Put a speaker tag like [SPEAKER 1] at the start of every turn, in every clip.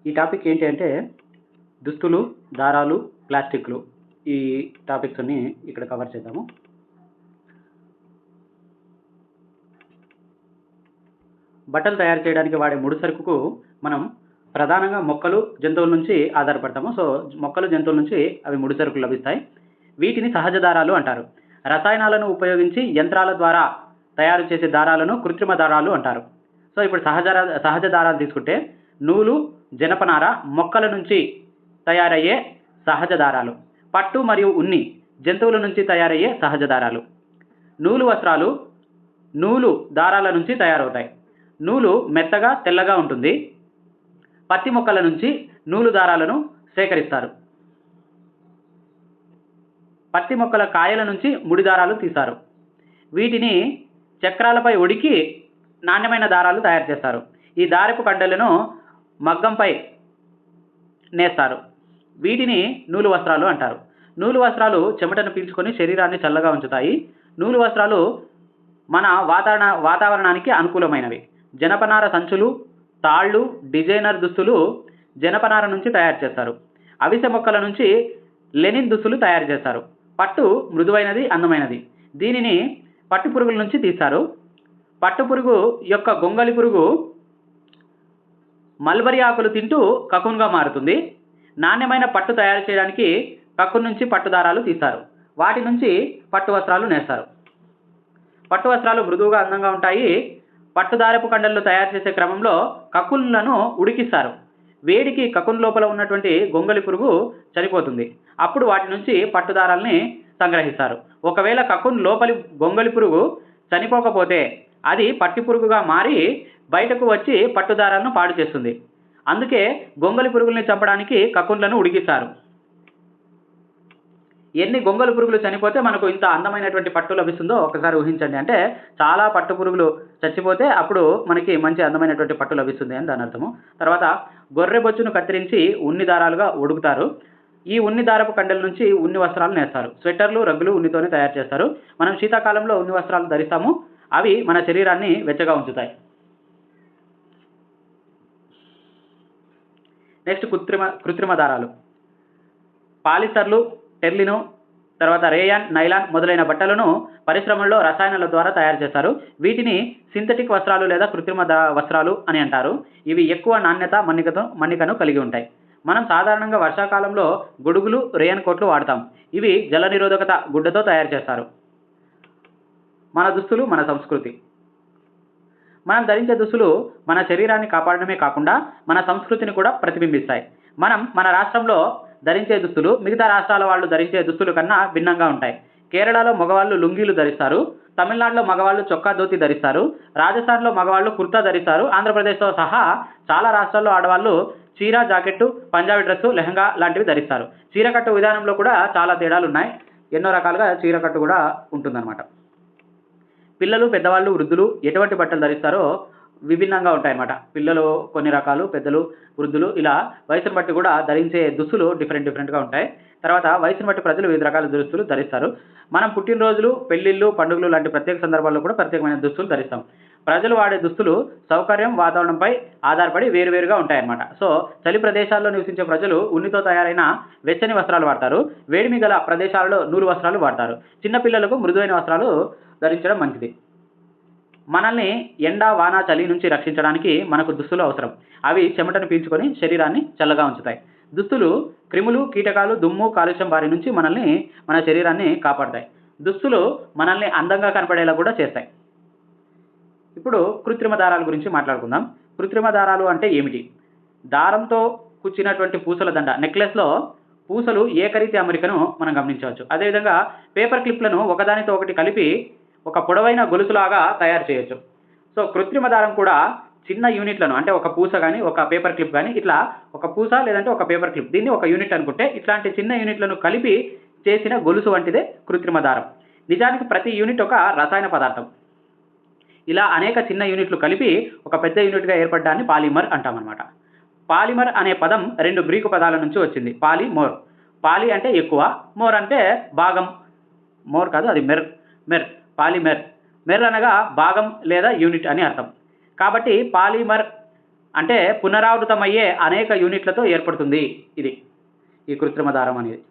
[SPEAKER 1] ఈ టాపిక్ ఏంటి అంటే దుస్తులు, దారాలు, ప్లాస్టిక్లు. ఈ టాపిక్స్ అన్ని ఇక్కడ కవర్ చేద్దాము. బట్టలు తయారు చేయడానికి వాడే ముడి సరుకుకు మనం ప్రధానంగా మొక్కలు, జంతువుల నుంచి ఆధారపడతాము. సో మొక్కలు, జంతువుల నుంచి అవి ముడి సరుకులు లభిస్తాయి. వీటిని సహజ దారాలు అంటారు. రసాయనాలను ఉపయోగించి యంత్రాల ద్వారా తయారు చేసే దారాలను కృత్రిమ దారాలు అంటారు. సో ఇప్పుడు సహజ దారాలు తీసుకుంటే నూలు, జనపనార, మొక్కల నుంచి తయారయ్యే సహజ దారాలు. పట్టు మరియు ఉన్ని జంతువుల నుంచి తయారయ్యే సహజ దారాలు. నూలు వస్త్రాలు నూలు దారాల నుంచి తయారవుతాయి. నూలు మెత్తగా, తెల్లగా ఉంటుంది. పత్తి మొక్కల నుంచి నూలు దారాలను సేకరిస్తారు. పత్తి మొక్కల కాయల నుంచి ముడి దారాలు తీస్తారు. వీటిని చక్రాలపై ఉడికి నాణ్యమైన దారాలు తయారు చేస్తారు. ఈ దారపు కండెలను మగ్గంపై నేస్తారు. వీటిని నూలు వస్త్రాలు అంటారు. నూలు వస్త్రాలు చెమటను పీల్చుకొని శరీరాన్ని చల్లగా ఉంచుతాయి. నూలు వస్త్రాలు మన వాతావరణానికి అనుకూలమైనవి. జనపనార సంచులు, తాళ్ళు, డిజైనర్ దుస్తులు జనపనార నుంచి తయారు చేస్తారు. అవిసె మొక్కల నుంచి లెనిన్ దుస్తులు తయారు చేస్తారు. పట్టు మృదువైనది, అందమైనది. దీనిని పట్టు పురుగుల నుంచి తీస్తారు. పట్టు పురుగు యొక్క గొంగళి పురుగు మల్బరీ ఆకులు తింటూ కకున్గా మారుతుంది. నాణ్యమైన పట్టు తయారు చేయడానికి కకున్ నుంచి పట్టు దారాలు తీస్తారు. వాటి నుంచి పట్టు వస్త్రాలు నేస్తారు. పట్టు వస్త్రాలు మృదువుగా, అందంగా ఉంటాయి. పట్టు దారపు కండలు తయారు చేసే క్రమంలో కకున్లను ఉడికిస్తారు. వేడికి కకున్ లోపల ఉన్నటువంటి గొంగళి పురుగు చనిపోతుంది. అప్పుడు వాటి నుంచి పట్టు దారాల్ని సంగ్రహిస్తారు. ఒకవేళ కకున్ లోపలి గొంగళి పురుగు చనిపోకపోతే అది పట్టి పురుగుగా మారి బయటకు వచ్చి పట్టు దారాలను పాడు చేస్తుంది. అందుకే గొంగళి పురుగుల్ని చంపడానికి కకున్లను ఉడికిస్తారు. ఎన్ని గొంగళి పురుగులు చనిపోతే మనకు ఇంత అందమైనటువంటి పట్టు లభిస్తుందో ఒకసారి ఊహించండి. అంటే చాలా పట్టు పురుగులు చచ్చిపోతే అప్పుడు మనకి మంచి అందమైనటువంటి పట్టు లభిస్తుంది అని దాని అర్థము. తర్వాత గొర్రె బొచ్చును కత్తిరించి ఉన్ని దారాలుగా ఉడుకుతారు. ఈ ఉన్ని దారపు కండల నుంచి ఉన్ని వస్త్రాలు నేస్తారు. స్వెటర్లు, రగ్గులు ఉన్నితోనే తయారు చేస్తారు. మనం శీతాకాలంలో ఉన్ని వస్త్రాలు ధరిస్తాము. అవి మన శరీరాన్ని వెచ్చగా ఉంచుతాయి. నెక్స్ట్ కృత్రిమ దారాలు. పాలిస్టర్లు, టెర్లిను, తర్వాత రేయాన్, నైలాన్ మొదలైన బట్టలను పరిశ్రమల్లో రసాయనాల ద్వారా తయారు చేస్తారు. వీటిని సింథటిక్ వస్త్రాలు లేదా కృత్రిమ వస్త్రాలు అని అంటారు. ఇవి ఎక్కువ నాణ్యత, మన్నికను కలిగి ఉంటాయి. మనం సాధారణంగా వర్షాకాలంలో గొడుగులు, రేయన్ కోట్లు వాడతాం. ఇవి జల నిరోధకత గుడ్డతో తయారు చేస్తారు. మన దుస్తులు, మన సంస్కృతి. మనం ధరించే దుస్తులు మన శరీరాన్ని కాపాడడమే కాకుండా మన సంస్కృతిని కూడా ప్రతిబింబిస్తాయి. మన రాష్ట్రంలో ధరించే దుస్తులు మిగతా రాష్ట్రాల వాళ్ళు ధరించే దుస్తుల కన్నా భిన్నంగా ఉంటాయి. కేరళలో మగవాళ్ళు లుంగీలు ధరిస్తారు. తమిళనాడులో మగవాళ్ళు చొక్కా, ధోతి ధరిస్తారు. రాజస్థాన్లో మగవాళ్ళు కుర్తా ధరిస్తారు. ఆంధ్రప్రదేశ్తో సహా చాలా రాష్ట్రాల్లో ఆడవాళ్ళు చీర, జాకెట్టు, పంజాబీ డ్రెస్సు, లెహంగా లాంటివి ధరిస్తారు. చీర కట్టు విధానంలో కూడా చాలా తేడాలు ఉన్నాయి. ఎన్నో రకాలుగా చీర కట్టు కూడా ఉంటుందన్నమాట. పిల్లలు, పెద్దవాళ్ళు, వృద్ధులు ఎటువంటి బట్టలు ధరిస్తారో విభిన్నంగా ఉంటాయన్నమాట. పిల్లలు కొన్ని రకాలు, పెద్దలు, వృద్ధులు ఇలా వయసును బట్టి కూడా ధరించే దుస్తులు డిఫరెంట్గా ఉంటాయి. తర్వాత వయసును బట్టి ప్రజలు వివిధ రకాల దుస్తులు ధరిస్తారు. మనం పుట్టినరోజులు, పెళ్లిళ్ళు, పండుగలు లాంటి ప్రత్యేక సందర్భాల్లో కూడా ప్రత్యేకమైన దుస్తులు ధరిస్తాం. ప్రజలు వాడే దుస్తులు సౌకర్యం, వాతావరణంపై ఆధారపడి వేరువేరుగా ఉంటాయన్నమాట. సో చలి ప్రదేశాల్లో నివసించే ప్రజలు ఉన్నితో తయారైన వెచ్చని వస్త్రాలు వాడతారు. వేడిమి గల ప్రదేశాలలో నూలు వస్త్రాలు వాడతారు. చిన్నపిల్లలకు మృదువైన వస్త్రాలు ధరించడం మంచిది. మనల్ని ఎండ, వాన, చలి నుంచి రక్షించడానికి మనకు దుస్తులు అవసరం. అవి చెమటను పీల్చుకొని శరీరాన్ని చల్లగా ఉంచుతాయి. దుస్తులు క్రిములు, కీటకాలు, దుమ్ము, కాలుష్యం బారి నుంచి మన శరీరాన్ని కాపాడతాయి. దుస్తులు మనల్ని అందంగా కనపడేలా కూడా చేస్తాయి. ఇప్పుడు కృత్రిమ దారాల గురించి మాట్లాడుకుందాం. కృత్రిమ దారాలు అంటే ఏమిటి? దారంతో కుచ్చినటువంటి పూసల దండ, నెక్లెస్లో పూసలు ఏకరీతి అమరికను మనం గమనించవచ్చు. అదేవిధంగా పేపర్ క్లిప్లను ఒకదానితో ఒకటి కలిపి ఒక పొడవైన గొలుసులాగా తయారు చేయొచ్చు. సో కృత్రిమ దారం కూడా చిన్న యూనిట్లను, అంటే ఒక పూస కానీ, ఒక పేపర్ క్లిప్ కానీ, ఇట్లా ఒక పూస లేదంటే ఒక పేపర్ క్లిప్, దీన్ని ఒక యూనిట్ అనుకుంటే ఇట్లాంటి చిన్న యూనిట్లను కలిపి చేసిన గొలుసు వంటిదే కృత్రిమ దారం. నిజానికి ప్రతి యూనిట్ ఒక రసాయన పదార్థం. ఇలా అనేక చిన్న యూనిట్లు కలిపి ఒక పెద్ద యూనిట్గా ఏర్పడ్డాన్ని పాలిమర్ అంటామన్నమాట. పాలిమర్ అనే పదం 2 గ్రీకు పదాల నుంచి వచ్చింది. పాలిమోర్. పాలి అంటే ఎక్కువ, మోర్ అంటే భాగం. మోర్ కాదు, అది మెర్. పాలిమెర్. మెర్ అనగా భాగం లేదా యూనిట్ అని అర్థం. కాబట్టి పాలిమర్ అంటే పునరావృతమయ్యే అనేక యూనిట్లతో ఏర్పడుతుంది ఇది ఈ కృత్రిమ దారం అనేది.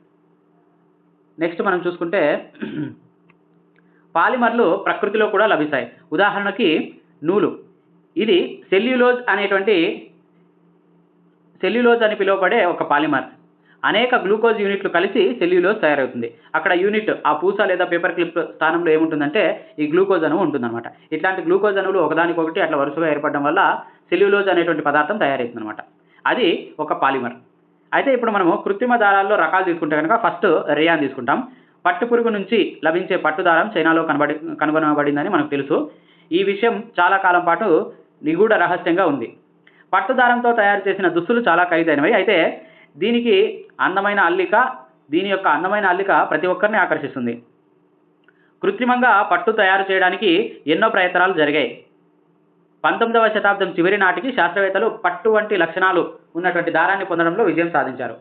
[SPEAKER 1] నెక్స్ట్ మనం చూసుకుంటే పాలిమర్లు ప్రకృతిలో కూడా లభిస్తాయి. ఉదాహరణకి నూలు, ఇది సెల్యులోజ్ అని పిలువబడే ఒక పాలిమర్. అనేక గ్లూకోజ్ యూనిట్లు కలిసి సెల్యులోజ్ తయారవుతుంది. అక్కడ యూనిట్ ఆ పూస లేదా పేపర్ క్లిప్ స్థానంలో ఏముంటుందంటే ఈ గ్లూకోజ్ అణువు ఉంటుందన్నమాట. ఇట్లాంటి గ్లూకోజ్ అణువులు ఒకదానికొకటి అట్లా వరుసగా ఏర్పడడం వల్ల సెల్యులోజ్ అనేటువంటి పదార్థం తయారవుతుంది అనమాట. అది ఒక పాలిమర్. అయితే ఇప్పుడు మనము కృత్రిమ దారాల్లో రకాలు తీసుకుంటే కనుక ఫస్ట్ రేయాన్ తీసుకుంటాం. పట్టు పురుగు నుంచి లభించే పట్టు దారం చైనాలో కనుగొనబడిందని మనకు తెలుసు. ఈ విషయం చాలా కాలం పాటు నిగూఢ రహస్యంగా ఉంది. పట్టు దారంతో తయారు చేసిన దుస్తులు చాలా ఖరీదైనవి. అయితే దీని యొక్క అందమైన అల్లిక ప్రతి ఒక్కరిని ఆకర్షిస్తుంది. కృత్రిమంగా పట్టు తయారు చేయడానికి ఎన్నో ప్రయత్నాలు జరిగాయి. 19వ శతాబ్దం చివరి నాటికి శాస్త్రవేత్తలు పట్టు వంటి లక్షణాలు ఉన్నటువంటి దారాన్ని పొందడంలో విజయం సాధించారు.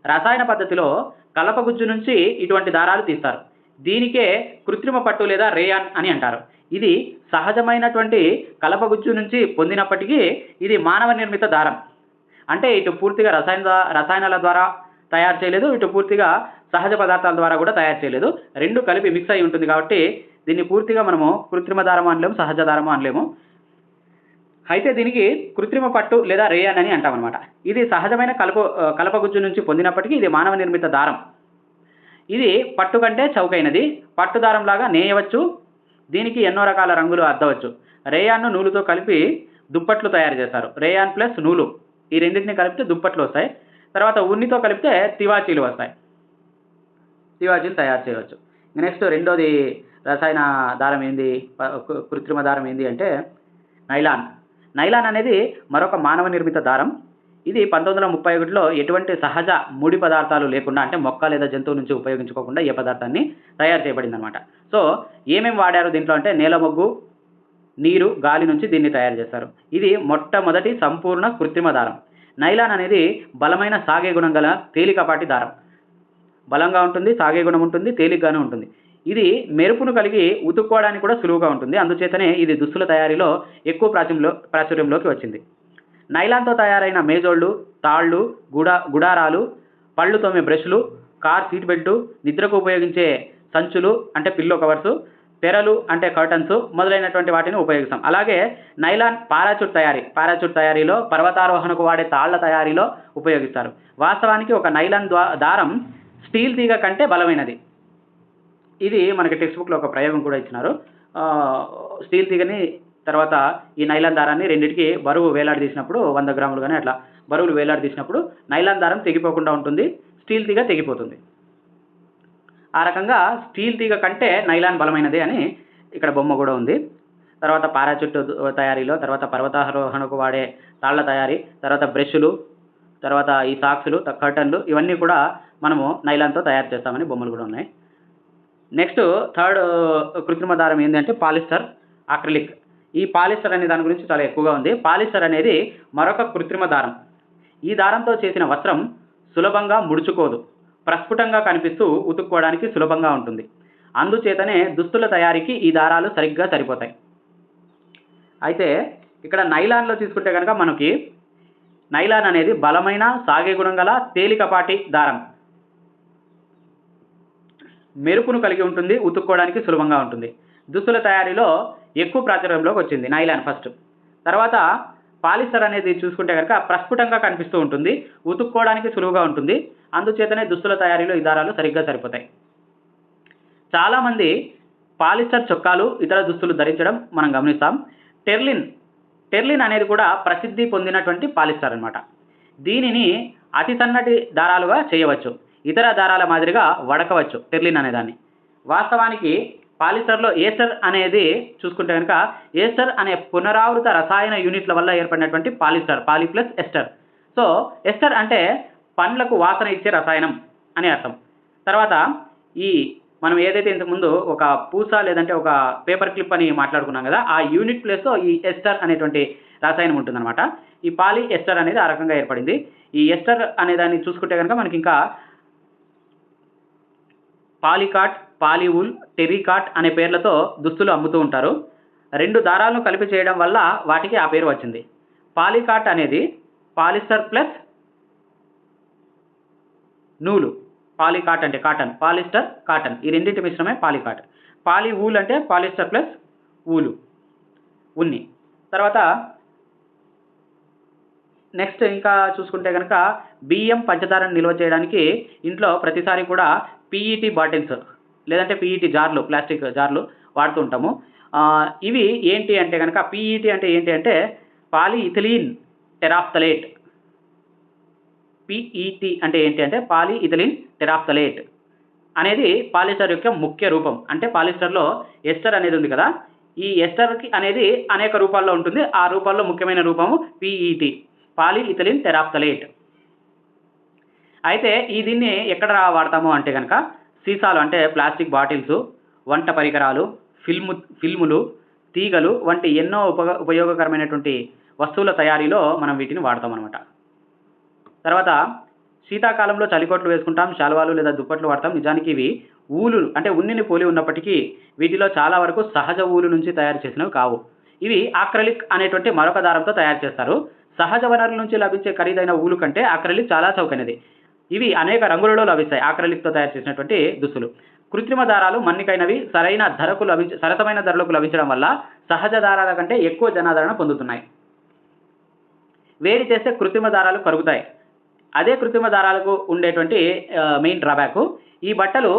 [SPEAKER 1] రసాయన పద్ధతిలో కలపగుజ్జు నుంచి ఇటువంటి దారాలు తీస్తారు. దీనికే కృత్రిమ పట్టు లేదా రేయాన్ అని అంటారు. ఇది సహజమైనటువంటి కలపగుజ్జు నుంచి పొందినప్పటికీ ఇది మానవ నిర్మిత దారం. అంటే ఇటు పూర్తిగా రసాయనాల ద్వారా తయారు చేయలేదు, ఇటు పూర్తిగా సహజ పదార్థాల ద్వారా కూడా తయారు చేయలేదు. రెండు కలిపి మిక్స్ అయి ఉంటుంది కాబట్టి దీన్ని పూర్తిగా మనము కృత్రిమ దారము అనలేము, సహజ దారము అనలేము. అయితే దీనికి కృత్రిమ పట్టు లేదా రేయాన్ అని అంటాం అనమాట. ఇది సహజమైన కలపగుజ్జు నుంచి పొందినప్పటికీ ఇది మానవ నిర్మిత దారం. ఇది పట్టు కంటే చౌకైనది. పట్టు దారంలాగా నేయవచ్చు. దీనికి ఎన్నో రకాల రంగులు అద్దవచ్చు. రేయాన్ను నూలుతో కలిపి దుప్పట్లు తయారు చేస్తారు. రేయాన్ ప్లస్ నూలు ఈ రెండింటిని కలిపితే దుప్పట్లు వస్తాయి. తర్వాత ఉన్నితో కలిపితే తివాచీలు వస్తాయి. తివాచీలు తయారు చేయవచ్చు. నెక్స్ట్ రెండోది రసాయన దారం ఏంది, కృత్రిమ దారం ఏంది అంటే నైలాన్. నైలాన్ అనేది మరొక మానవ నిర్మిత దారం. ఇది 1931లో ఎటువంటి సహజ ముడి పదార్థాలు లేకుండా, అంటే మొక్క లేదా జంతువు నుంచి ఉపయోగించుకోకుండా ఏ పదార్థాన్ని తయారు చేయబడింది అనమాట. సో ఏమేమి వాడారు దీంట్లో అంటే నేల మొగ్గు, నీరు, గాలి నుంచి దీన్ని తయారు చేస్తారు. ఇది మొట్టమొదటి సంపూర్ణ కృత్రిమ దారం. నైలాన్ అనేది బలమైన సాగే గుణం గల తేలికపాటి దారం. బలంగా ఉంటుంది, సాగే గుణం ఉంటుంది, తేలిగ్గానే ఉంటుంది. ఇది మెరుపును కలిగి ఉతుక్కోవడానికి కూడా సులువుగా ఉంటుంది. అందుచేతనే ఇది దుస్తుల తయారీలో ఎక్కువ ప్రాచుర్యంలోకి వచ్చింది. నైలాన్తో తయారైన మేజోళ్ళు, తాళ్ళు, గుడారాలు, పళ్ళు తోమే బ్రష్లు, కార్ సీట్ బెల్టు, నిద్రకు ఉపయోగించే సంచులు అంటే పిల్లో కవర్సు, తెరలు అంటే కర్టన్స్ మొదలైనటువంటి వాటిని ఉపయోగిస్తాం. అలాగే నైలాన్ పారాచూట్ తయారీలో, పర్వతారోహణకు వాడే తాళ్ల తయారీలో ఉపయోగిస్తారు. వాస్తవానికి ఒక నైలాన్ దారం స్టీల్ తీగ కంటే బలమైనది. ఇది మనకి టెక్స్ట్ బుక్లో ఒక ప్రయోగం కూడా ఇచ్చినారు. స్టీల్ తీగని తర్వాత ఈ నైలాన్ దారాన్ని రెండింటికి బరువు వేలాడదీసినప్పుడు 100 గ్రాములు కానీ అట్లా బరువులు వేలాడదీసినప్పుడు నైలాన్ దారం తెగిపోకుండా ఉంటుంది, స్టీల్ తీగ తెగిపోతుంది. ఆ రకంగా స్టీల్ తీగ కంటే నైలాన్ బలమైనదే అని ఇక్కడ బొమ్మ కూడా ఉంది. తర్వాత పారాచూట్ తయారీలో, తర్వాత పర్వతారోహణకు వాడే తాళ్ల తయారీ, తర్వాత బ్రష్లు, తర్వాత ఈ సాక్స్లు, కర్టన్లు ఇవన్నీ కూడా మనము నైలాన్తో తయారు చేస్తామని బొమ్మలు కూడా ఉన్నాయి. నెక్స్ట్ థర్డ్ కృత్రిమ దారం ఏంటంటే పాలిస్టర్, అక్రిలిక్. ఈ పాలిస్టర్ అనే దాని గురించి చాలా ఎక్కువగా ఉంది. పాలిస్టర్ అనేది మరొక కృత్రిమ దారం. ఈ దారంతో చేసిన వస్త్రం సులభంగా ముడుచుకోదు, ప్రస్ఫుటంగా కనిపిస్తూ ఉతుక్కోవడానికి సులభంగా ఉంటుంది. అందుచేతనే దుస్తుల తయారీకి ఈ దారాలు సరిగ్గా సరిపోతాయి. అయితే ఇక్కడ నైలాన్లో తీసుకుంటే కనుక మనకి నైలాన్ అనేది బలమైన సాగే గుణం గల తేలికపాటి దారం. మెరుపును కలిగి ఉంటుంది, ఉతుక్కోవడానికి సులభంగా ఉంటుంది. దుస్తుల తయారీలో ఎక్కువ ప్రాచుర్యంలోకి వచ్చింది నైలాన్ ఫస్ట్. తర్వాత పాలిస్టర్ అనేది చూసుకుంటే కనుక ప్రస్ఫుటంగా కనిపిస్తూ ఉంటుంది, ఉతుక్కోవడానికి సులువుగా ఉంటుంది. అందుచేతనే దుస్తుల తయారీలో ఈ దారాలు సరిగ్గా సరిపోతాయి. చాలామంది పాలిస్టర్ చొక్కాలు, ఇతర దుస్తులు ధరించడం మనం గమనిస్తాం. టెర్లిన్ అనేది కూడా ప్రసిద్ధి పొందినటువంటి పాలిస్టర్ అనమాట. దీనిని అతి సన్నటి దారాలుగా చేయవచ్చు, ఇతర దారాల మాదిరిగా వడకవచ్చు టెర్లిన్ అనేదాన్ని. వాస్తవానికి పాలిస్టర్లో ఏస్టర్ అనేది చూసుకుంటే కనుక ఏస్టర్ అనే పునరావృత రసాయన యూనిట్ల వల్ల ఏర్పడినటువంటి పాలిస్టర్, పాలి ప్లస్ ఎస్టర్. సో ఎస్టర్ అంటే పండ్లకు వాసన ఇచ్చే రసాయనం అని అర్థం. తర్వాత ఈ మనం ఏదైతే ఇంతకుముందు ఒక పూస లేదంటే ఒక పేపర్ క్లిప్ అని మాట్లాడుకున్నాం కదా, ఆ యూనిట్ ప్లేస్లో ఈ ఎస్టర్ అనేటువంటి రసాయనం ఉంటుందన్నమాట. ఈ పాలి ఎస్టర్ అనేది ఆ రకంగా ఏర్పడింది. ఈ ఎస్టర్ అనే దాన్ని చూసుకుంటే కనుక మనకి ఇంకా పాలికాట్, పాలివూల్, టెర్రికాట్ అనే పేర్లతో దుస్తులు అమ్ముతూ ఉంటారు. రెండు దారాలను కలిపి చేయడం వల్ల వాటికి ఆ పేరు వచ్చింది. పాలికాట్ అనేది పాలిస్టర్ ప్లస్ నూలు. పాలికాట్ అంటే కాటన్, పాలిస్టర్ కాటన్, ఈ రెండింటి మిశ్రమే పాలికాట్. పాలి ఊల్ అంటే పాలిస్టర్ ప్లస్ ఊలు, ఉన్ని. తర్వాత నెక్స్ట్ ఇంకా చూసుకుంటే కనుక బియ్యం పంచదారను నిల్వ చేయడానికి ఇంట్లో ప్రతిసారి కూడా పీఈటీ బాటిల్స్ లేదంటే పీఈటీ జార్లు, ప్లాస్టిక్ జార్లు వాడుతూ ఉంటాము. ఇవి ఏంటి అంటే కనుక పీఈటీ అంటే ఏంటి అంటే పాలిఇథిలీన్ టెరాఫ్థలేట్. పీఈటీ అంటే ఏంటి అంటే పాలిఇథిలీన్ టెరాఫ్థలేట్ అనేది పాలిస్టర్ యొక్క ముఖ్య రూపం. అంటే పాలిస్టర్లో ఎస్టర్ అనేది ఉంది కదా, ఈ ఎస్టర్కి అనేది అనేక రూపాల్లో ఉంటుంది. ఆ రూపాల్లో ముఖ్యమైన రూపము పీఈటీ, పాలిఇథిలీన్ టెరాఫ్థలేట్. అయితే దీన్ని ఎక్కడ వాడతాము అంటే కనుక సీసాలు అంటే ప్లాస్టిక్ బాటిల్స్, వంట పరికరాలు, ఫిల్ములు, తీగలు వంటి ఎన్నో ఉపయోగకరమైనటువంటి వస్తువుల తయారీలో మనం వీటిని వాడతాం అనమాట. తర్వాత శీతాకాలంలో చలికోట్లు వేసుకుంటాం, శాలువాలు లేదా దుప్పట్లు వాడతాం. నిజానికి ఇవి ఊలు అంటే ఉన్నిని పోలి ఉన్నప్పటికీ వీటిలో చాలా వరకు సహజ ఊలు నుంచి తయారు చేసినవి కావు. ఇవి ఆక్రిలిక్ అనేటువంటి మరొక దారంతో తయారు చేస్తారు. సహజ వనరుల నుంచి లభించే ఖరీదైన ఊలు కంటే ఆక్రిలిక్ చాలా చౌకైనది. ఇవి అనేక రంగులలో లభిస్తాయి ఆక్రిలిక్తో తయారు చేసినటువంటి దుస్తులు. కృత్రిమ దారాలు మన్నికైనవి, సరసమైన ధరలకు లభించడం వల్ల సహజ దారాల కంటే ఎక్కువ జనాదరణ పొందుతున్నాయి. వేడి చేస్తే కృత్రిమ దారాలు కరుగుతాయి. అదే కృత్రిమ దారాలకు ఉండేటువంటి మెయిన్ డ్రాబ్యాక్, ఈ బట్టలు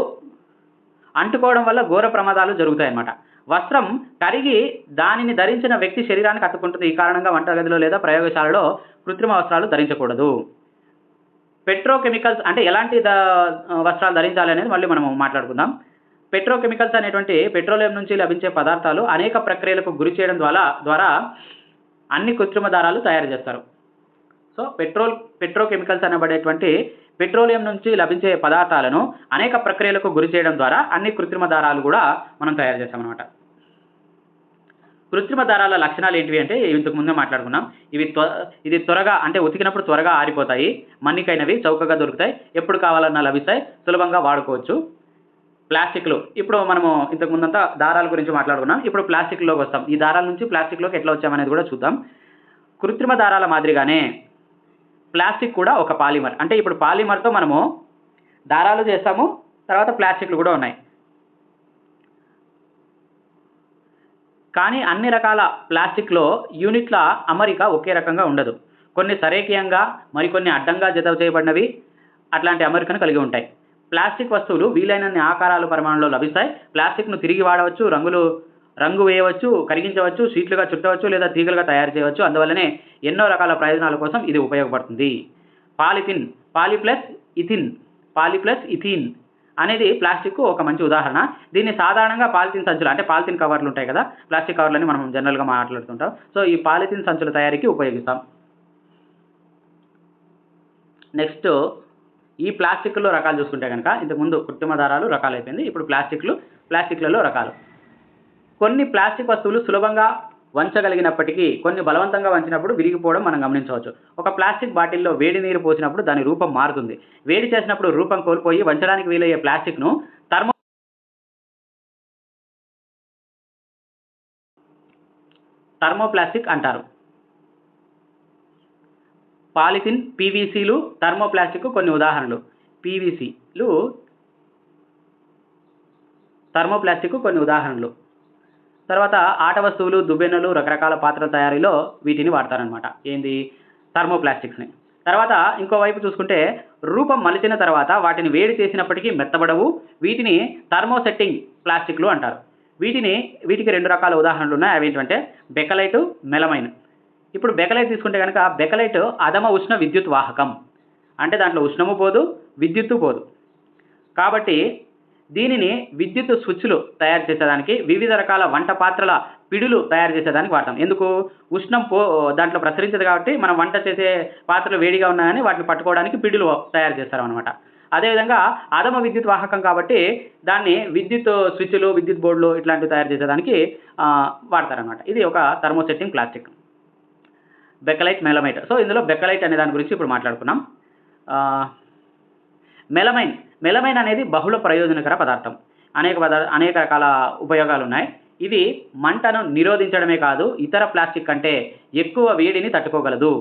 [SPEAKER 1] అంటుకోవడం వల్ల ఘోర ప్రమాదాలు జరుగుతాయి అన్నమాట. వస్త్రం కరిగి దానిని ధరించిన వ్యక్తి శరీరానికి అతుక్కుంటుంది. ఈ కారణంగా వంటగదిలో లేదా ప్రయోగశాలలో కృత్రిమ వస్త్రాలు ధరించకూడదు. పెట్రోకెమికల్స్ అంటే ఎలాంటి వస్త్రాలు ధరించాలి అనేది మళ్ళీ మనం మాట్లాడుకుందాం. పెట్రోకెమికల్స్ అనేటువంటి పెట్రోలియం నుంచి లభించే పదార్థాలు అనేక ప్రక్రియలకు గురి చేయడం ద్వారా అన్ని కృత్రిమ దారాలు తయారు చేస్తారు. సో పెట్రోకెమికల్స్ అనబడేటువంటి పెట్రోలియం నుంచి లభించే పదార్థాలను అనేక ప్రక్రియలకు గురి చేయడం ద్వారా అన్ని కృత్రిమ దారాలు కూడా మనం తయారు చేస్తామన్నమాట. కృత్రిమ దారాల లక్షణాలు ఏంటివి అంటే ఇంతకు ముందే మాట్లాడుకున్నాం. ఇది త్వరగా అంటే ఉతికినప్పుడు త్వరగా ఆరిపోతాయి, మన్నికైనవి, చౌకగా దొరుకుతాయి, ఎప్పుడు కావాలన్నా లభిస్తాయి, సులభంగా వాడుకోవచ్చు. ప్లాస్టిక్లు, ఇప్పుడు మనము ఇంతకు ముందంతా దారాల గురించి మాట్లాడుకున్నాం. ఇప్పుడు ప్లాస్టిక్లోకి వస్తాం. ఈ దారాల నుంచి ప్లాస్టిక్లోకి ఎట్లా వచ్చామనేది కూడా చూద్దాం. కృత్రిమ దారాల మాదిరిగానే ప్లాస్టిక్ కూడా ఒక పాలిమర్. అంటే ఇప్పుడు పాలిమర్తో మనము దారాలు చేస్తాము, తర్వాత ప్లాస్టిక్లు కూడా ఉన్నాయి. కానీ అన్ని రకాల ప్లాస్టిక్లో యూనిట్ల అమరిక ఒకే రకంగా ఉండదు. కొన్ని సరేఖీయంగా, మరికొన్ని అడ్డంగా జత చేయబడినవి అట్లాంటి అమరికను కలిగి ఉంటాయి. ప్లాస్టిక్ వస్తువులు వీలైనన్ని ఆకారాలు, పరిమాణంలో లభిస్తాయి. ప్లాస్టిక్ను తిరిగి వాడవచ్చు, రంగు వేయవచ్చు, కరిగించవచ్చు, షీట్లుగా చుట్టవచ్చు లేదా తీగలుగా తయారు చేయవచ్చు. అందువల్లనే ఎన్నో రకాల ప్రయోజనాల కోసం ఇది ఉపయోగపడుతుంది. పాలిథిన్, పాలి ప్లస్ ఇథిన్ అనేది ప్లాస్టిక్ ఒక మంచి ఉదాహరణ. దీన్ని సాధారణంగా పాలిథిన్ సంచులు అంటే పాలిథిన్ కవర్లు ఉంటాయి కదా, ప్లాస్టిక్ కవర్లని మనం జనరల్గా మాట్లాడుతుంటాం. సో ఈ పాలిథిన్ సంచుల తయారీకి ఉపయోగిస్తాం. నెక్స్ట్ ఈ ప్లాస్టిక్లో రకాలు చూసుకుంటే కనుక ఇంతకుముందు కృత్రిమ దారాలు రకాలు అయిపోయింది. ఇప్పుడు ప్లాస్టిక్లలో రకాలు. కొన్ని ప్లాస్టిక్ వస్తువులు సులభంగా వంచగలిగినప్పటికీ కొన్ని బలవంతంగా వంచినప్పుడు విరిగిపోవడం మనం గమనించవచ్చు. ఒక ప్లాస్టిక్ బాటిల్లో వేడి నీరు పోసినప్పుడు దాని రూపం మారుతుంది. వేడి చేసినప్పుడు రూపం కోల్పోయి వంచడానికి వీలయ్యే ప్లాస్టిక్ను థర్మోప్లాస్టిక్ అంటారు. పాలిథిన్, పీవీసీలు థర్మోప్లాస్టిక్ కొన్ని ఉదాహరణలు. పీవీసీలు థర్మోప్లాస్టిక్ కొన్ని ఉదాహరణలు. తర్వాత ఆట వస్తువులు, దువ్వెనలు, రకరకాల పాత్రల తయారీలో వీటిని వాడతారనమాట. థర్మోప్లాస్టిక్స్ని. తర్వాత ఇంకో వైపు చూసుకుంటే రూపం మలిచిన తర్వాత వాటిని వేడి చేసినప్పటికీ మెత్తబడవు. వీటిని థర్మోసెట్టింగ్ ప్లాస్టిక్లు అంటారు. వీటికి రెండు రకాల ఉదాహరణలు ఉన్నాయి. అవి ఏంటంటే బెకలైట్, మెలమైన్. ఇప్పుడు బెకలైట్ తీసుకుంటే కనుక బెకలైట్ అధమ ఉష్ణ విద్యుత్ వాహకం. అంటే దాంట్లో ఉష్ణము పోదు, విద్యుత్తు పోదు. కాబట్టి దీనిని విద్యుత్ స్విచ్లు తయారు చేసేదానికి, వివిధ రకాల వంట పాత్రల పిడులు తయారు చేసేదానికి వాడతాం. ఎందుకు? ఉష్ణం దాంట్లో ప్రసరించదు కాబట్టి మనం వంట చేసే పాత్రలు వేడిగా ఉన్నాయని వాటిని పట్టుకోవడానికి పిడులు తయారు చేస్తారు అనమాట. అదేవిధంగా అధమ విద్యుత్ వాహకం కాబట్టి దాన్ని విద్యుత్ స్విచ్లు, విద్యుత్ బోర్డులు ఇట్లాంటివి తయారు చేసేదానికి వాడతారనమాట. ఇది ఒక థర్మోసెట్టింగ్ ప్లాస్టిక్. బెకలైట్, మెలమైట్. సో ఇందులో బెకలైట్ అనే దాని గురించి ఇప్పుడు మాట్లాడుకున్నాం. మెలమైన్ అనేది బహుళ ప్రయోజనకర పదార్థం. అనేక రకాల ఉపయోగాలు ఉన్నాయి. ఇది మంటను నిరోధించడమే కాదు, ఇతర ప్లాస్టిక్ కంటే ఎక్కువ వేడిని తట్టుకోగలదు.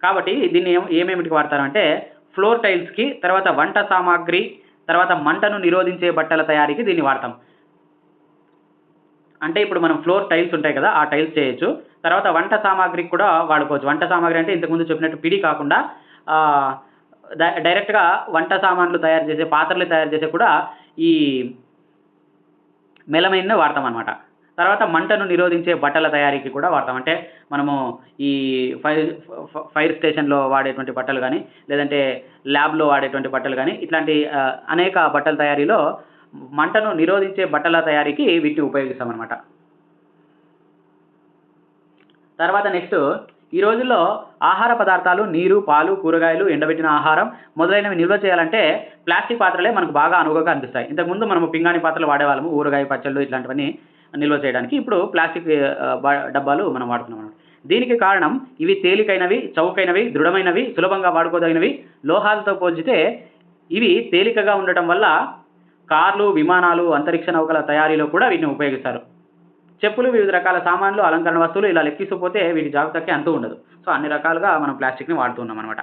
[SPEAKER 1] కాబట్టి దీన్ని ఏమేమిటికి వాడతారంటే ఫ్లోర్ టైల్స్కి, తర్వాత వంట సామాగ్రి, తర్వాత మంటను నిరోధించే బట్టల తయారీకి దీన్ని వాడతాం. అంటే ఇప్పుడు మనం ఫ్లోర్ టైల్స్ ఉంటాయి కదా, ఆ టైల్స్ చేయొచ్చు. తర్వాత వంట సామాగ్రికి కూడా వాడుకోవచ్చు. వంట సామాగ్రి అంటే ఇంతకుముందు చెప్పినట్టు పిడి కాకుండా డైరెక్ట్గా వంట సామాన్లు తయారు చేసే, పాత్రలు తయారు చేసే కూడా ఈ మెలమైన్ను వాడతాం అనమాట. తర్వాత మంటను నిరోధించే బట్టల తయారీకి కూడా వాడతాం. అంటే మనము ఈ ఫైర్ స్టేషన్లో వాడేటువంటి బట్టలు కానీ, లేదంటే ల్యాబ్లో వాడేటువంటి బట్టలు కానీ, ఇట్లాంటి అనేక బట్టల తయారీలో మంటను నిరోధించే బట్టల తయారీకి వీటిని ఉపయోగిస్తాం అనమాట. తర్వాత నెక్స్ట్, ఈ రోజుల్లో ఆహార పదార్థాలు, నీరు, పాలు, కూరగాయలు, ఎండబెట్టిన ఆహారం మొదలైనవి నిల్వ చేయాలంటే ప్లాస్టిక్ పాత్రలే మనకు బాగా అనువుగా అనిపిస్తాయి. ఇంతకుముందు మనము పింగాణి పాత్రలు వాడేవాళ్ళము, ఊరగాయ పచ్చళ్ళు ఇట్లాంటివన్నీ నిల్వ చేయడానికి. ఇప్పుడు ప్లాస్టిక్ డబ్బాలు మనం వాడుతున్నాం అన్నమాట. దీనికి కారణం ఇవి తేలికైనవి, చౌకైనవి, దృఢమైనవి, సులభంగా వాడుకోదగినవి. లోహాలతో పోల్చితే ఇవి తేలికగా ఉండటం వల్ల కార్లు, విమానాలు, అంతరిక్ష నౌకల తయారీలో కూడా వీటిని ఉపయోగిస్తారు. చెప్పులు, వివిధ రకాల సామాన్లు, అలంకరణ వస్తువులు ఇలా లెక్కిస్తూ పోతే వీటి జాబితాకి అంతూ ఉండదు. సో అన్ని రకాలుగా మనం ప్లాస్టిక్ని వాడుతున్నాం అనమాట.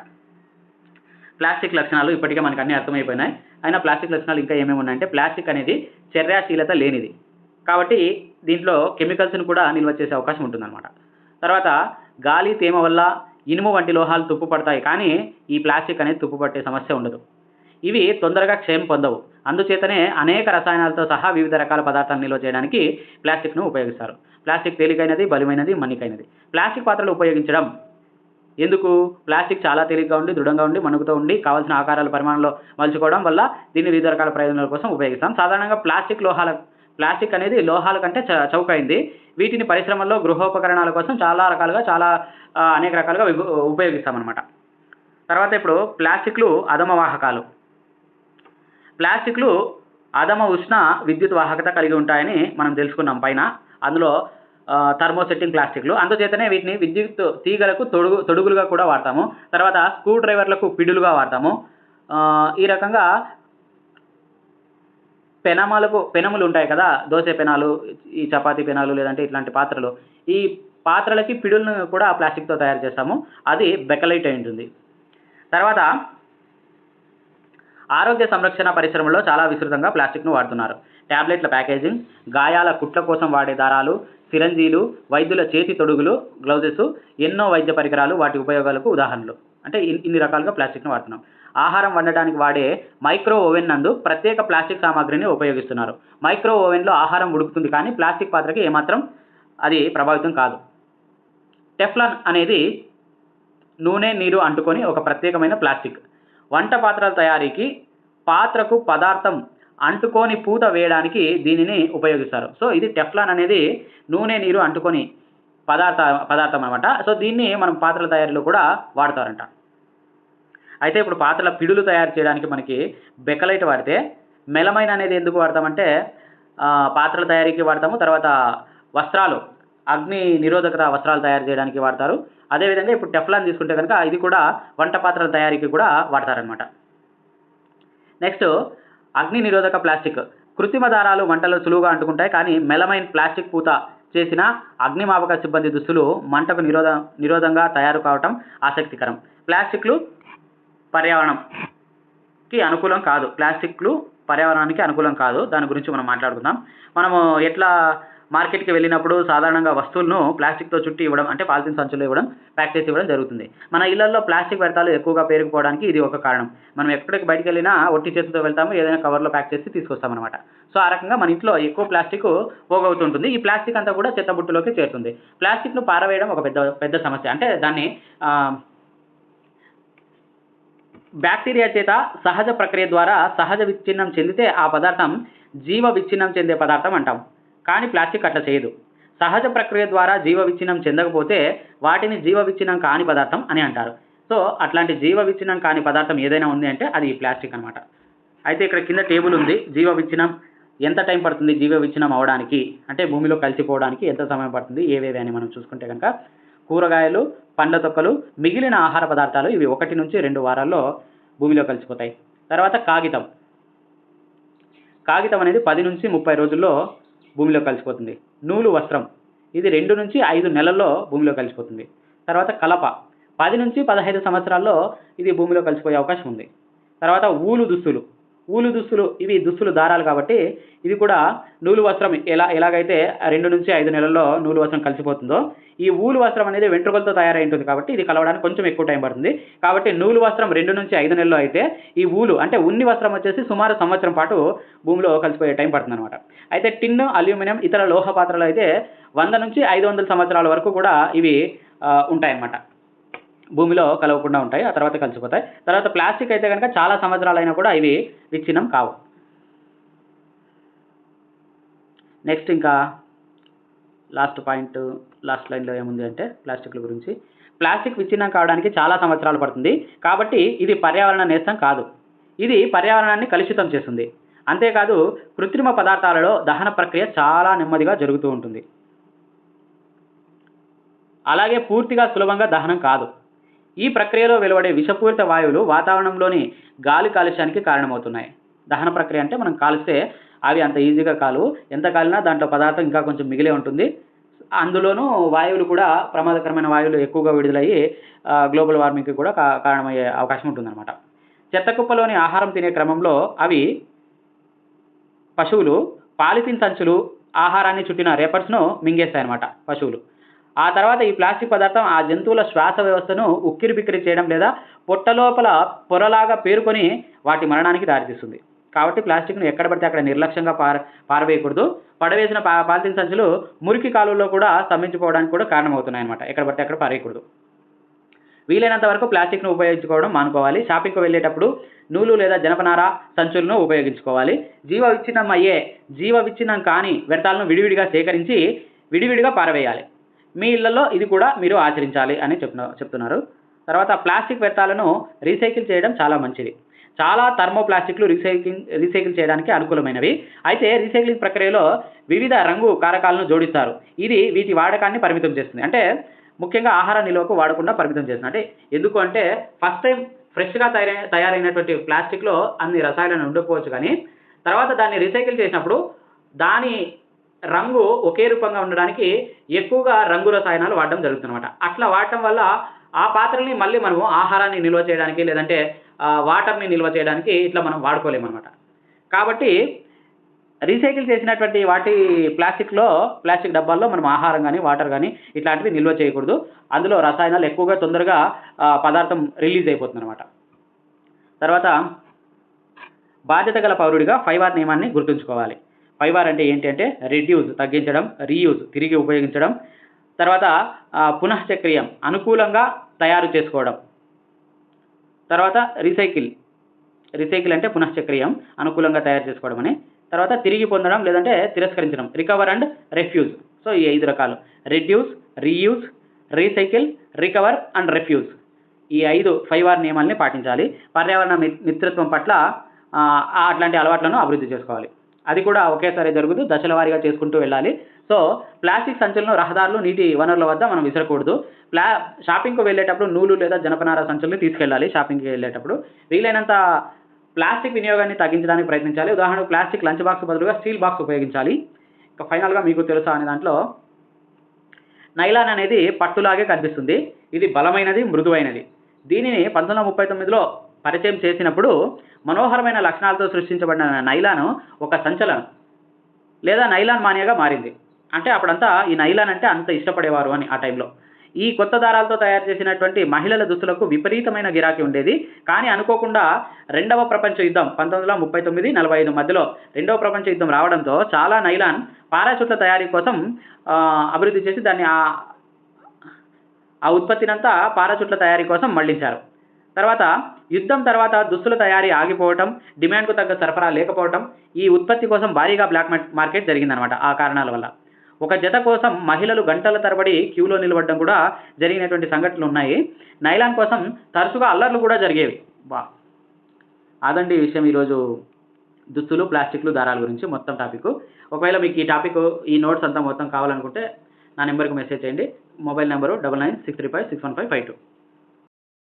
[SPEAKER 1] ప్లాస్టిక్ లక్షణాలు ఇప్పటికే మనకు అన్నీ అర్థమైపోయినాయి. అయినా ప్లాస్టిక్ లక్షణాలు ఇంకా ఏమేమి ఉన్నాయంటే, ప్లాస్టిక్ అనేది చర్యాశీలత లేనిది, కాబట్టి దీంట్లో కెమికల్స్ని కూడా నిల్వ చేసే అవకాశం ఉంటుందన్నమాట. తర్వాత గాలి, తేమ వల్ల ఇనుము వంటి లోహాలు తుప్పు పడతాయి, కానీ ఈ ప్లాస్టిక్ అనేది తుప్పు పట్టే సమస్య ఉండదు. ఇవి తొందరగా క్షయం పొందవు. అందుచేతనే అనేక రసాయనాలతో సహా వివిధ రకాల పదార్థాలు నిల్వ చేయడానికి ప్లాస్టిక్ను ఉపయోగిస్తారు. ప్లాస్టిక్ తేలికైనది, బలమైనది, మన్నికైనది. ప్లాస్టిక్ పాత్రలు ఉపయోగించడం ఎందుకు? ప్లాస్టిక్ చాలా తేలిగ్గా ఉండి, దృఢంగా ఉండి, మణుకుతో ఉండి, కావాల్సిన ఆకారాల పరిమాణంలో మలుచుకోవడం వల్ల దీన్ని వివిధ రకాల ప్రయోజనాల కోసం ఉపయోగిస్తాం. సాధారణంగా ప్లాస్టిక్ అనేది లోహాల కంటే చౌకైంది. వీటిని పరిశ్రమల్లో, గృహోపకరణాల కోసం అనేక రకాలుగా ఉపయోగిస్తామన్నమాట. తర్వాత ఇప్పుడు ప్లాస్టిక్లు అధమ వాహకాలు. ప్లాస్టిక్లు అధమ ఉష్ణ విద్యుత్ వాహకత కలిగి ఉంటాయని మనం తెలుసుకున్నాం పైన. అందులో థర్మోసెట్టింగ్ ప్లాస్టిక్లు. అందుచేతనే వీటిని విద్యుత్ తీగలకు తొడుగులుగా కూడా వాడతాము. తర్వాత స్క్రూ డ్రైవర్లకు పిడులుగా వాడతాము. ఈ రకంగా పెనములు ఉంటాయి కదా, దోశ పెనాలు, ఈ చపాతీ పెనాలు, లేదంటే ఇట్లాంటి పాత్రలు, ఈ పాత్రలకి పిడులను కూడా ప్లాస్టిక్తో తయారు చేస్తాము. అది బెకలైట్ అయి ఉంటుంది. తర్వాత ఆరోగ్య సంరక్షణ పరిశ్రమలో చాలా విస్తృతంగా ప్లాస్టిక్ను వాడుతున్నారు. ట్యాబ్లెట్ల ప్యాకేజింగ్, గాయాల కుట్ల కోసం వాడే దారాలు, సిరంజీలు, వైద్యుల చేతి తొడుగులు, గ్లౌజెస్, ఎన్నో వైద్య పరికరాలు వాటి ఉపయోగాలకు ఉదాహరణలు. అంటే ఇన్ని రకాలుగా ప్లాస్టిక్ను వాడుతున్నాం. ఆహారం వండటానికి వాడే మైక్రో ఓవెన్ నందు ప్రత్యేక ప్లాస్టిక్ సామాగ్రిని ఉపయోగిస్తున్నారు. మైక్రో ఓవెన్లో ఆహారం ఉడుకుతుంది, కానీ ప్లాస్టిక్ పాత్రకి ఏమాత్రం అది ప్రభావితం కాదు. టెఫ్లాన్ అనేది నూనె, నీరు అంటుకొని ఒక ప్రత్యేకమైన ప్లాస్టిక్. వంట పాత్రల తయారీకి పాత్రకు పదార్థం అంటుకొని పూత వేయడానికి దీనిని ఉపయోగిస్తారు. సో ఇది టెఫ్లాన్ అనేది నూనె, నీరు అంటుకొని పదార్థం అనమాట. సో దీన్ని మనం పాత్రల తయారీలో కూడా వాడతారంట. అయితే ఇప్పుడు పాత్రల పిడులు తయారు చేయడానికి మనకి బెకలైట్ వాడితే, మెలమైన్ అనేది ఎందుకు వాడతామంటే పాత్రల తయారీకి వాడతాము. తర్వాత వస్త్రాలు, అగ్ని నిరోధకత వస్త్రాలు తయారు చేయడానికి వాడతారు. అదేవిధంగా ఇప్పుడు టెఫ్లాన్ తీసుకుంటే కనుక ఇది కూడా వంట పాత్రల తయారీకి కూడా వాడతారనమాట. నెక్స్ట్, అగ్ని నిరోధక ప్లాస్టిక్. కృత్రిమ దారాలు మంటలు సులువుగా అంటుకుంటాయి, కానీ మెలమైన్ ప్లాస్టిక్ పూత చేసిన అగ్నిమాపక సిబ్బంది దుస్తులు మంటకు నిరోధంగా తయారు కావటం ఆసక్తికరం. ప్లాస్టిక్లు పర్యావరణానికి అనుకూలం కాదు. దాని గురించి మనం మాట్లాడుకుందాం. మనము ఎట్లా మార్కెట్కి వెళ్ళినప్పుడు సాధారణంగా వస్తువులను ప్లాస్టిక్తో చుట్టి ఇవ్వడం, అంటే పాలిథిన్ సంచులు ఇవ్వడం, ప్యాక్ చేసి ఇవ్వడం జరుగుతుంది. మన ఇళ్లలో ప్లాస్టిక్ వ్యర్థాలు ఎక్కువగా పేరుకుపోవడానికి ఇది ఒక కారణం. మనం ఎక్కడికి బయటికి వెళ్ళినా ఒట్టి చేతితో వెళ్తాము, ఏదైనా కవర్లో ప్యాక్ చేసి తీసుకొస్తాం అనమాట. సో ఆ రకంగా మన ఇంట్లో ఎక్కువ ప్లాస్టిక్ పోగవుతుంటుంది. ఈ ప్లాస్టిక్ అంతా కూడా చెత్తబుట్టులోకి చేరుతుంది. ప్లాస్టిక్ను పారవేయడం ఒక పెద్ద సమస్య. అంటే దాన్ని బ్యాక్టీరియా చేత సహజ ప్రక్రియ ద్వారా సహజ విచ్ఛిన్నం చెందితే ఆ పదార్థం జీవ విచ్ఛిన్నం చెందే పదార్థం అంటాం. కానీ ప్లాస్టిక్ అట్లా చేయదు. సహజ ప్రక్రియ ద్వారా జీవ విచ్ఛిన్నం చెందకపోతే వాటిని జీవ విచ్ఛిన్నం కాని పదార్థం అని అంటారు. సో అట్లాంటి జీవ విచ్ఛిన్నం కాని పదార్థం ఏదైనా ఉంది అంటే అది ప్లాస్టిక్ అనమాట. అయితే ఇక్కడ కింద టేబుల్ ఉంది. జీవ విచ్ఛిన్నం ఎంత టైం పడుతుంది జీవ విచ్ఛిన్నం అవడానికి, అంటే భూమిలో కలిసిపోవడానికి ఎంత సమయం పడుతుంది, ఏవేవి అని మనం చూసుకుంటే కనుక, కూరగాయలు, పండ్ల తొక్కలు, మిగిలిన ఆహార పదార్థాలు ఇవి 1 నుంచి 2 వారాల్లో భూమిలో కలిసిపోతాయి. తర్వాత కాగితం అనేది 10 నుంచి 30 రోజుల్లో భూమిలో కలిసిపోతుంది. నూలు వస్త్రం ఇది 2 నుంచి 5 నెలల్లో భూమిలో కలిసిపోతుంది. తర్వాత కలప 10 నుంచి 15 సంవత్సరాల్లో ఇది భూమిలో కలిసిపోయే అవకాశం ఉంది. తర్వాత ఊలు దుస్తులు ఇవి దుస్తులు దారాలు కాబట్టి ఇది కూడా నూలు వస్త్రం ఎలాగైతే 2 నుంచి 5 నెలల్లో నూలు వస్త్రం కలిసిపోతుందో ఈ ఊలు వస్త్రం అనేది వెంట్రుకలతో తయారై ఉంటుంది కాబట్టి ఇది కలవడానికి కొంచెం ఎక్కువ టైం పడుతుంది. కాబట్టి నూలు వస్త్రం 2 నుంచి 5 నెలల్లో అయితే ఈ ఊలు అంటే ఉన్ని వస్త్రం వచ్చేసి సుమారు సంవత్సరం పాటు భూమిలో కలిసిపోయే టైం పడుతుంది అనమాట. అయితే టిన్, అల్యూమినియం ఇతర లోహ పాత్రలు అయితే 100 నుంచి 500 సంవత్సరాల వరకు కూడా ఇవి ఉంటాయన్నమాట. భూమిలో కలవకుండా ఉంటాయి, ఆ తర్వాత కలిసిపోతాయి. తర్వాత ప్లాస్టిక్ అయితే కనుక చాలా సంవత్సరాలైనా కూడా ఇవి విచ్ఛిన్నం కావు. నెక్స్ట్ ఇంకా లాస్ట్ పాయింట్ లాస్ట్ లైన్లో ఏముంది అంటే ప్లాస్టిక్ల గురించి. ప్లాస్టిక్ విచ్ఛిన్నం కావడానికి చాలా సంవత్సరాలు పడుతుంది కాబట్టి ఇది పర్యావరణ నేస్తం కాదు. ఇది పర్యావరణాన్ని కలుషితం చేస్తుంది. అంతేకాదు కృత్రిమ పదార్థాలలో దహన ప్రక్రియ చాలా నెమ్మదిగా జరుగుతూ ఉంటుంది. అలాగే పూర్తిగా సులభంగా దహనం కాదు. ఈ ప్రక్రియలో వెలువడే విషపూరిత వాయువులు వాతావరణంలోని గాలి కాలుష్యానికి కారణమవుతున్నాయి. దహన ప్రక్రియ అంటే మనం కాలిస్తే అవి అంత ఈజీగా కాలువు, ఎంత కాలినా దాంట్లో పదార్థం ఇంకా కొంచెం మిగిలే ఉంటుంది. అందులోనూ వాయువులు కూడా ప్రమాదకరమైన వాయువులు ఎక్కువగా విడుదలయ్యి గ్లోబల్ వార్మింగ్కి కూడా కారణమయ్యే అవకాశం ఉంటుందన్నమాట. చెత్త కుప్పలోని ఆహారం తినే క్రమంలో పశువులు పాలిథిన్ సంచులు ఆహారాన్ని చుట్టిన రేపర్స్ను మింగేస్తాయన్నమాట పశువులు. ఆ తర్వాత ఈ ప్లాస్టిక్ పదార్థం ఆ జంతువుల శ్వాస వ్యవస్థను ఉక్కిరిబిక్కిరి చేయడం లేదా పొట్ట లోపల పొరలాగా పేరుకొని వాటి మరణానికి దారితీస్తుంది. కాబట్టి ప్లాస్టిక్ను ఎక్కడ పడితే అక్కడ నిర్లక్ష్యంగా పారవేయకూడదు. పడవేసిన పాలిథిన్ సంచులు మురికి కాలువలో కూడా స్తంభించిపోవడానికి కూడా కారణమవుతున్నాయి అన్నమాట. ఎక్కడ పడితే అక్కడ పారేయకూడదు. వీలైనంత వరకు ప్లాస్టిక్ను ఉపయోగించుకోవడం మానుకోవాలి. షాపింగ్కు వెళ్ళేటప్పుడు నూలు లేదా జనపనార సంచులను ఉపయోగించుకోవాలి. జీవ విచ్ఛిన్నం కాని వ్యర్థాలను విడివిడిగా సేకరించి విడివిడిగా పారవేయాలి. మీ ఇళ్లలో ఇది కూడా మీరు ఆచరించాలి అని చెప్తున్నారు. తర్వాత ప్లాస్టిక్ వ్యర్థాలను రీసైకిల్ చేయడం చాలా మంచిది. చాలా థర్మోప్లాస్టిక్లు రీసైకిల్ చేయడానికి అనుకూలమైనవి. అయితే రీసైక్లింగ్ ప్రక్రియలో వివిధ రంగు కారకాలను జోడిస్తారు. ఇది వీటి వాడకాన్ని పరిమితం చేస్తుంది. అంటే ముఖ్యంగా ఆహార నిల్వకు వాడకుండా పరిమితం చేస్తుంది. అంటే ఎందుకు అంటే ఫస్ట్ టైం ఫ్రెష్గా తయారైనటువంటి ప్లాస్టిక్లో అన్ని రసాయనాలు ఉండకపోవచ్చు, కానీ తర్వాత దాన్ని రీసైకిల్ చేసినప్పుడు దాని రంగు ఒకే రూపంగా ఉండడానికి ఎక్కువగా రంగు రసాయనాలు వాడడం జరుగుతుందన్నమాట. అట్లా వాడటం వల్ల ఆ పాత్రల్ని మళ్ళీ మనము ఆహారాన్ని నిల్వ చేయడానికి లేదంటే వాటర్ని నిల్వ చేయడానికి ఇట్లా మనం వాడుకోలేమన్నమాట. కాబట్టి రీసైకిల్ చేసినటువంటి ప్లాస్టిక్ డబ్బాల్లో మనం ఆహారం కానీ వాటర్ కానీ ఇట్లాంటివి నిల్వ చేయకూడదు. అందులో రసాయనాలు ఎక్కువగా తొందరగా పదార్థం రిలీజ్ అయిపోతుంది అనమాట. తర్వాత బాధ్యత గల పౌరుడిగా 5R నియమాన్ని గుర్తుంచుకోవాలి. 5R అంటే ఏంటి అంటే రెడ్యూస్ తగ్గించడం, రీయూజ్ తిరిగి ఉపయోగించడం, తర్వాత పునఃచక్రీయం అనుకూలంగా తయారు చేసుకోవడం, తర్వాత రీసైకిల్ అంటే పునఃచక్రీయం అనుకూలంగా తయారు చేసుకోవడం అని, తర్వాత తిరిగి పొందడం లేదంటే తిరస్కరించడం, రికవర్ అండ్ రెఫ్యూజ్. సో ఈ 5 రకాలు reduce, reuse, recycle, recover and refuse. ఈ 5R నియమాల్ని పాటించాలి. పర్యావరణ మిత్రత్వం పట్ల అట్లాంటి అలవాట్లను అభివృద్ధి చేసుకోవాలి. అది కూడా ఒకేసారి జరుగుతూ దశల వారీగా చేసుకుంటూ వెళ్ళాలి. సో ప్లాస్టిక్ సంచులను రహదారులు, నీటి వనరుల వద్ద మనం విసరకూడదు. షాపింగ్కు వెళ్ళేటప్పుడు నూలు లేదా జనపనార సంచుల్ని తీసుకెళ్ళాలి. షాపింగ్కి వెళ్ళేటప్పుడు వీలైనంత ప్లాస్టిక్ వినియోగాన్ని తగ్గించడానికి ప్రయత్నించాలి. ఉదాహరణకు ప్లాస్టిక్ లంచ్ బాక్స్ బదులుగా స్టీల్ బాక్స్ ఉపయోగించాలి. ఇంకా ఫైనల్గా మీకు తెలుసా అనే దాంట్లో నైలాన్ అనేది పట్టులాగే కనిపిస్తుంది. ఇది బలమైనది, మృదువైనది. దీనిని 1939లో పరిచయం చేసినప్పుడు మనోహరమైన లక్షణాలతో సృష్టించబడిన నైలాన్ ఒక సంచలనం లేదా నైలాన్ మానియాగా మారింది. అంటే అప్పుడంతా ఈ నైలాన్ అంటే అంత ఇష్టపడేవారు అని ఆ టైంలో. ఈ కొత్త దారాలతో తయారు చేసినటువంటి మహిళల దుస్తులకు విపరీతమైన గిరాకీ ఉండేది. కానీ అనుకోకుండా రెండవ ప్రపంచ యుద్ధం 1939-45 మధ్యలో రెండవ ప్రపంచ యుద్ధం రావడంతో చాలా నైలాన్ పారాచూట్ల తయారీ కోసం అభివృద్ధి చేసి దాన్ని ఆ ఉత్పత్తినంతా పారాచూట్ల తయారీ కోసం మళ్లించారు. తర్వాత యుద్ధం తర్వాత దుస్తుల తయారీ ఆగిపోవటం, డిమాండ్కు తగ్గ సరఫరా లేకపోవటం, ఈ ఉత్పత్తి కోసం భారీగా బ్లాక్ మార్కెట్ జరిగిందనమాట. ఆ కారణాల వల్ల ఒక జత కోసం మహిళలు గంటల తరబడి క్యూలో నిలబడడం కూడా జరిగినటువంటి సంఘటనలు ఉన్నాయి. నైలాన్ కోసం తరచుగా అల్లర్లు కూడా జరిగేవి. అదండి ఈ విషయం ఈరోజు దుస్తులు, ప్లాస్టిక్లు, దారాల గురించి మొత్తం టాపిక్. ఒకవేళ మీకు ఈ నోట్స్ అంతా మొత్తం కావాలనుకుంటే నా నెంబర్కి మెసేజ్ చేయండి. Mobile number 9963561552.